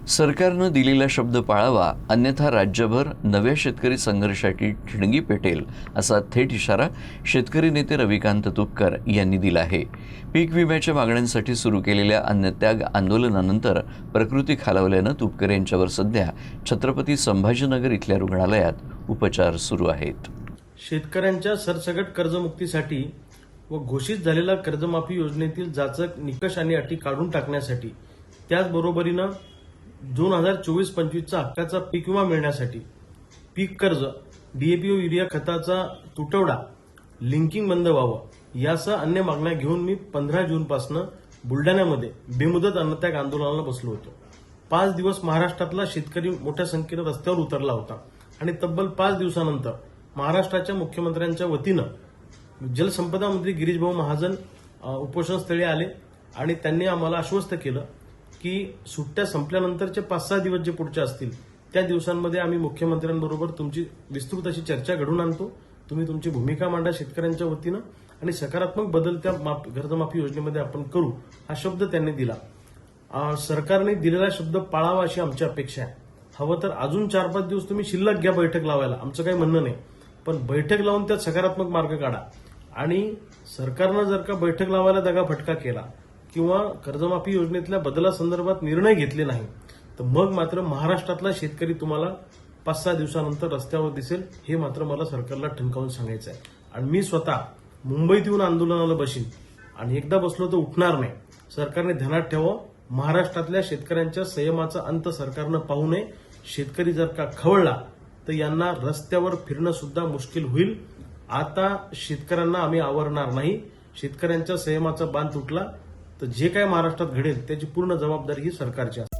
सरकारनं दिलेला शब्द पाळावा, अन्यथा राज्यभर नव्या शेतकरी संघर्षाची ठिणगी पेटेल, असा थेट इशारा शेतकरी नेते रविकांत तुपकर यांनी दिला आहे. पीक विम्याच्या मागण्यांसाठी सुरू केलेल्या अन्नत्याग आंदोलनानंतर प्रकृती खालावल्यानं तुपकर यांच्यावर सध्या छत्रपती संभाजीनगर इथल्या रुग्णालयात उपचार सुरू आहेत. शेतकऱ्यांच्या सरसकट कर्जमुक्तीसाठी व घोषित झालेल्या कर्जमाफी योजनेतील जाचक निकष आणि अटी काढून टाकण्यासाठी, त्याचबरोबरीनं 2024-25चा हक्काचा पीक विमा मिळण्यासाठी, पीक कर्ज, डीएपी व युरिया खताचा तुटवडा, लिंकिंग बंद व्हावं, यासह अन्य मागण्या घेऊन मी 15 जूनपासून बुलढाण्यामध्ये बेमुदत अन्नत्याग आंदोलनाला बसलो होतो. 5 दिवस महाराष्ट्रातला शेतकरी मोठ्या संख्येनं रस्त्यावर उतरला होता आणि तब्बल 5 दिवसानंतर महाराष्ट्राच्या मुख्यमंत्र्यांच्या वतीनं जलसंपदा मंत्री गिरीश भाऊ महाजन उपोषणस्थळी आले आणि त्यांनी आम्हाला आश्वस्त केलं की सुट्ट्या संपल्यानंतरचे 5-6 दिवस जे पुढचे असतील त्या दिवसांमध्ये आम्ही मुख्यमंत्र्यांबरोबर तुमची विस्तृत अशी चर्चा घडवून आणतो. तुम्ही तुमची भूमिका मांडा शेतकऱ्यांच्या वतीनं आणि सकारात्मक बदल त्या कर्जमाफी योजनेमध्ये आपण करू, हा शब्द त्यांनी दिला. सरकारने दिलेला शब्द पाळावा अशी आमची अपेक्षा आहे. हवं तर अजून 4-5 दिवस तुम्ही शिल्लक घ्या बैठक लावायला, आमचं काही म्हणणं नाही, पण बैठक लावून त्यात सकारात्मक मार्ग काढा. आणि सरकारनं जर का बैठक लावायला दगाफटका केला किंवा कर्जमाफी योजनेतल्या बदलासंदर्भात निर्णय घेतले नाही, तर मग मात्र महाराष्ट्रातला शेतकरी तुम्हाला 5-6 दिवसानंतर रस्त्यावर दिसेल, हे मात्र मला सरकारला ठणकावून सांगायचं आहे. आणि मी स्वतः मुंबईत येऊन आंदोलनाला बसीन आणि एकदा बसलो तर उठणार नाही. सरकारने ध्यानात ठेवावं, महाराष्ट्रातल्या शेतकऱ्यांच्या संयमाचा अंत सरकारनं पाहू नये. शेतकरी जर का खवळला तर यांना रस्त्यावर फिरणं सुद्धा मुश्किल होईल. आता शेतकऱ्यांना आम्ही आवरणार नाही. शेतकऱ्यांच्या संयमाचा बांध तुटला तर जे काय महाराष्ट्रात घडेल त्याची पूर्ण जबाबदारी ही सरकारची आहे.